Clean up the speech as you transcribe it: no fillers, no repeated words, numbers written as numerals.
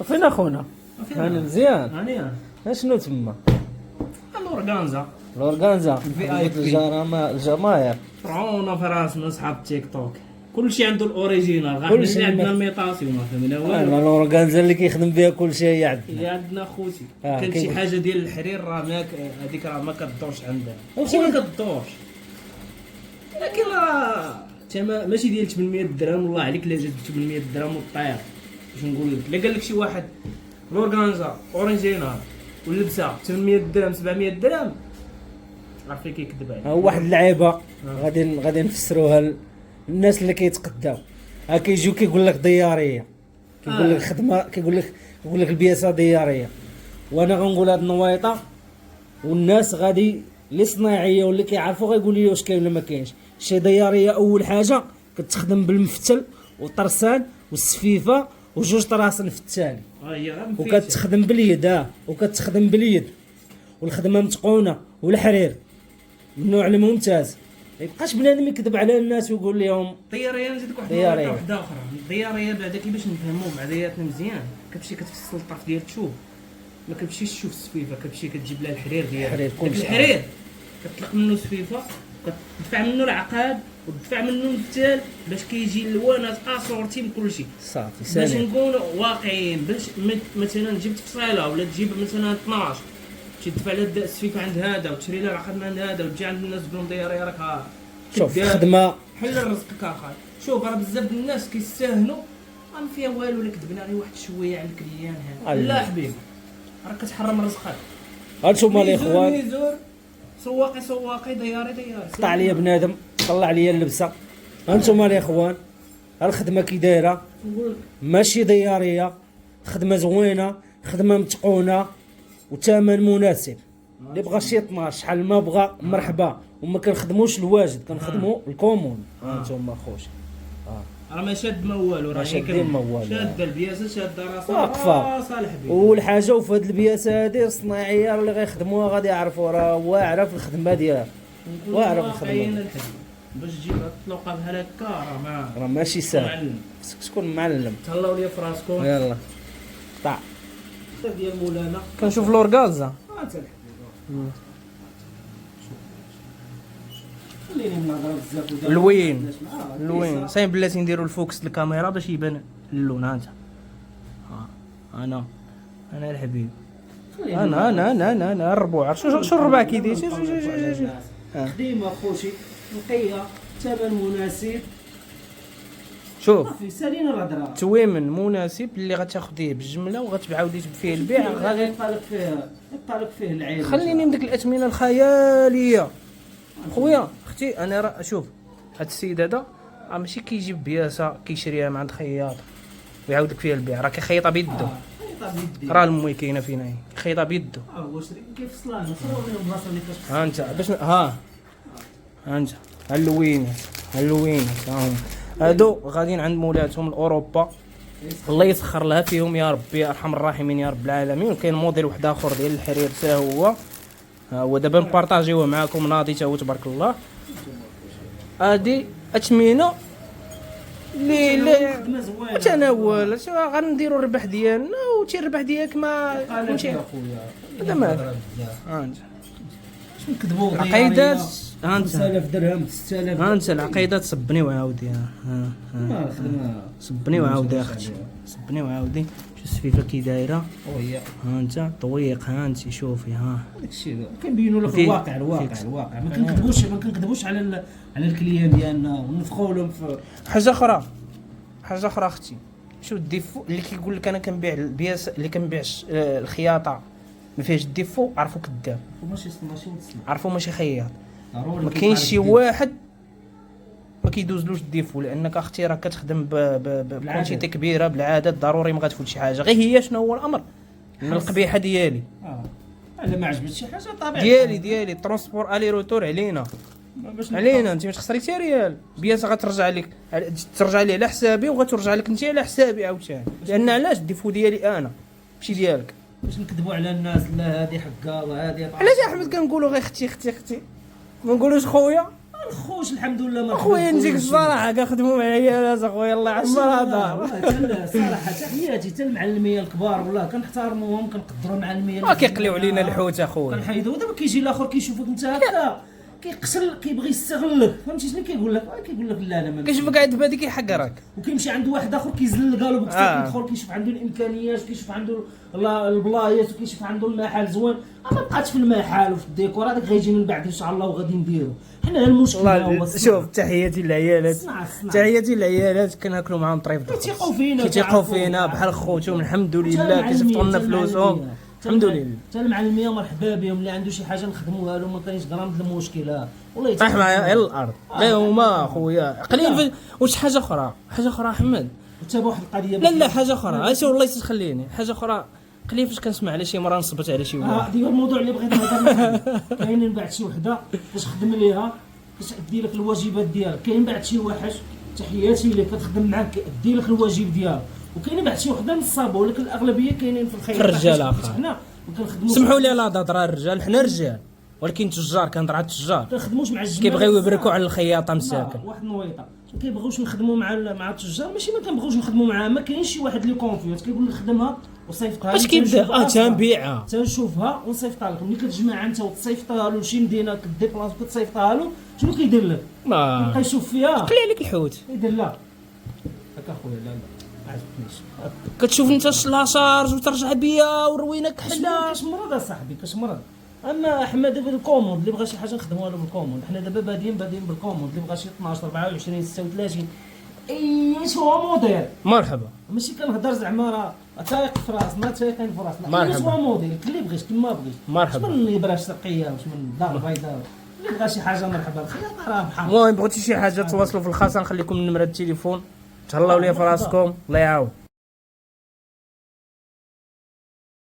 فين اخونا؟ انا مزيان. هانيه اشنو تما؟ الاورغانزا الاورغانزا VIP. الجماهير فرعونا في راسنا صحاب تيك توك، كلشي عنده الاوريجينال، غير كلشي اللي عندنا ما- الميطاسيون ما فهمنا والو. الاورغانزا اللي كيخدم بها كل شيء هي عندنا. هي عندنا خوتي، آه، كان شي كيقول- حاجه ديال الحرير راه ما هذيك راه ما كدورش عندنا، وخويا- ماشي ما كدورش، لكن راه ماشي ديال 800 درهم. والله عليك لا جات 800 درهم وطير. باش نقول لك، الا قال لك شي واحد الاورغانزا اوريجينال واللبسه 800 درهم 700 درهم، عرفتي كيكذب عليك. ها هو واحد اللعيبه غادي نفسروها للناس اللي كيتقداو. ها كيجيو كيقول لك دياريه، كيقول لك خدمه، كيقول لك البياسه دياريه. وانا غنقول هاد النويطه، والناس غادي اللي صناعيه واللي كيعرفوا غيقول لي واش كاين ولا ما كاينش. شي دياريه اول حاجه كتخدم بالمفتل والطرسان والسفيفه وجوج طراسن في التالي، هي غير مفيتة. وكتخدم باليد. وكتخدم باليد والخدمه متقونه والحرير من النوع الممتاز. ما يبقاش بنادم يكذب على الناس ويقول لهم الطياريه نزيدك واحد طيارية. النقطه واحده اخرى. الطياريه بعدا كيفاش نفهموا بعضياتنا مزيان، كتمشي كتفصل الطرف ديال التوب، ما كتمشيش تشوف السفيفه، كتمشي كتجيب لها الحرير ديالها. الحرير داك كلشي. الحرير كتطلق منه سفيفه، كتدفع منه العقاد وتدفع منه المفتال باش كيجي اللوانات اسورتي من كلشي. صافي باش سالي. نكونوا واقعيين، باش مثلا جبت فصيله ولا تجيب مثلا 12 تدفع لها السفيفه عند هذا وتشري لها العقد من عند هذا وتجي عند الناس تقول لهم دايره راك شوف كداب. خدمه حل رزقك اخاي. شوف راه بزاف د الناس كيستاهلوا، ما فيها والو، الا كذبنا غير واحد شويه على الكليان هذا. الله. لا حبيبي راك كتحرم رزقك. هانتوما الاخوان، ميزور سواقي دياري قطع عليا بنادم، طلع عليا اللبسه. هانتوما الاخوان، الخدمه كي دايره نقول ماشي دياريه، خدمه زوينه، خدمه متقونه وثمن مناسب. اللي بغى شي 12 شحال ما بغى مرحبا. وما كنخدموش الواجد، كنخدموا الكومون. هانتوما خوش راه ما شاد ما والو، راه شادين ما والو. شاد البياسه، شاد راسها واقفة. صالح حبيبي. والحاجه وفي هاد البياسه هادي الصناعيه اللي غيخدموها غادي يعرفوا راه واعره في الخدمه ديالها، واعره في واقعيين الخدمه. الحبيب. باش تجيب الطلوقه بحال هكا راه راه ماشي ساهل، معلم. خصك تكون معلم. تهلاو ليا في راسكم. يلا طاع حتى ديال مولانا كنشوف لورغازا. انت الحبيب. خليني نهضر بزاف ودابا الوين آه، الوين صايب بلاتي نديرو الفوكس الكاميرا باش يبان اللون. ها انت انا الحبيب، خليني انا الربوع. شو الربع كيدير؟ شوف خديمه خوتي نقيه، ثمن مناسب. شوف صافي سالينا الهضره. تويمن مناسب اللي غتاخديه بالجمله وغتعاودي فيه البيع. غادي يبقى لك فيه العيب. خليني من ديك الاثمنه الخياليه. خويا اختي انا راه شوف هاد السيد هذا راه ماشي كيجيب بياسه كيشريها من عند خياط ويعاود لك فيها البيع، راه كيخيطها بيدو. راه الموي كاينه فينا هي كيخيطها بيدو. واش كيف صلاه صوروا لهم البلاصه اللي كتفصل. ها انت باش ها انت هالوينات هاهم هادو غاديين عند مولاتهم الاوروبا. الله يسخر لها فيهم يا ربي، ارحم الراحمين يا رب العالمين. وكاين موديل واحد اخر ديال الحرير حتى هو، ها هو دابا نبارطاجيوه معكم. ناضي حتى هو تبارك الله. هادي اثمنه اللي خدمه زوينه. متناول. غنديروا الربح ديالنا وتي الربح ديالك ما فهمتي. هذا ما ها انت نكذبوا عقيدات. ها انت 5000 درهم 6000 ها انت العقيدات صبني وعاودي. ها خدمه صبني وعاودي اختي، صبني وعاودي. شو السفيفه كي دايره. وهي ها انت طويق. ها انت شوفي. ها داكشي كنبينوا لك فيه- الواقع. ما كنكذبوش على الكليان ديالنا ونفخوا لهم في حاجه اخرى اختي. شو الديفو اللي كيقول لك انا كنبيع البياس اللي كنبيع الخياطه ما فيهاش الديفو، عرفوا كذاب، ماشي مسلم. عرفوا ماشي خياط. ضروري ما كاينش شي واحد ما كيدوزلوش الديفو، لانك اختي راه كتخدم بكونتيتي كبيره بالعدد. ضروري ما غتفوت شي حاجه. غير هي شنو هو الامر من القبيحه ديالي الا ما عجبتش شي حاجه طبيعي ديالي ترونسبور الي روتور علينا باش انت ما تخسريتي ريال. بياسه غترجع لك، ترجع لي على حسابي وغترجع لك انت على حسابي عاوتاني. لان علاش الديفو ديالي انا ماشي ديالك. باش نكذبوا على الناس. لا هذه حقها وهذه علاش يا احمد كنقولوا غير اختي ما نقولوش خويا؟ واش الحمد لله ما اخويا نجيك الصراحه كنخدموا مع عيالات اخويا الله يعمر هذا صراحه تحياتي حتى المعلميه الكبار والله كنحترموهم كنقدروا المعلميه ما كيقليو علينا الحوت اخويا كنحيدو. دابا كيجي الاخر كيشوفك انت هكا كيقتل كيبغي يستغلك فهمتي شنو كيقول لك لا انا ما كيشوفك قاعد بادي كيحقرك وكيمشي عند واحد اخر كيزل قالو بكثر كيدخل كيشوف عنده الامكانيات كيشوف عنده البلايص وكيشوف عنده المحل زوين ما بقاتش في المحل وفي الديكور هذاك غيجي من بعد ان شاء الله وغادي نديرو حنا المشكل هو شوف تحياتي للعيالات تحياتي للعيالات كناكلوا معاهم طريف كيتيقوا فينا بحال خوتهم الحمد لله كيصيفطوا لنا فلوسهم الحمد لله. حتى المعلميه مرحبا بهم اللي عنده شي حاجه نخدموها له ما كاينش غرام د المشكل والله طيح معايا على الارض لا هما خويا قليل واش حاجه اخرى احمد حتى بواحد القضيه لا حاجه اخرى عرفتي والله تخليني حاجه اخرى قليل فاش كنسمع على شي مرة نصبت على شي واحد ديال الموضوع اللي بغيت نهضر كاين من بعد شي وحده باش خدم ليها باش دير لك الواجبات ديالك كاين بعد شي واحد تحياتي لك كتخدم معاك دير لك الواجب ديالك وكاين بعد شي وحده نصابوا ولكن الاغلبيه كاينين في الخير الرجال اخر حنا وكنخدموا سمحوا لي لا هضره الرجال حنا رجال ولكن تجار كنهضر على التجار كنخدموش مع الجماعه كيبغيو يبركوا على الخياطه مساكن واحد النويطه ما كيبغيوش نخدموا مع التجار ماشي ما كنبغيوش نخدموا معاه ما كاينش شي واحد اللي كونفيوز كيقول لك خدمها وصيفطها اش كيبدا تنبيعها تنشوفها ونصيفطها لك ملي كتجمع انت وتصيفطها له شي مدينه كديبلاص وكتصيفطها له شنو كيدير لك؟ ما كيشوف فيها قلي عليك الحوت يدير لا هكا خويا لا عجبتنيش كتشوف انت لاشارج وترجع بيا وروينا كحله كشمرض اصاحبي كشمرض. اما احمد دابا الكوموند اللي بغى شي حاجه نخدموها له بالكوموند حنا دابا بادين بالكوموند اللي بغى شي 12 24 36 اي هو موديل مرحبا ماشي كنهضر زعما راه تايق في راس ما تايقين في راسنا مرحبا هو موديل اللي بغيت كما بغيت مرحبا من يبرا شرقيه واش من دار بيضاء اللي بغى شي حاجه مرحبا الخياطه راه بحال المهم بغيتي شي حاجه تواصلوا في الخاصه نخليكم النمره التليفون تهلاو ليا في راسكم الله يعاون.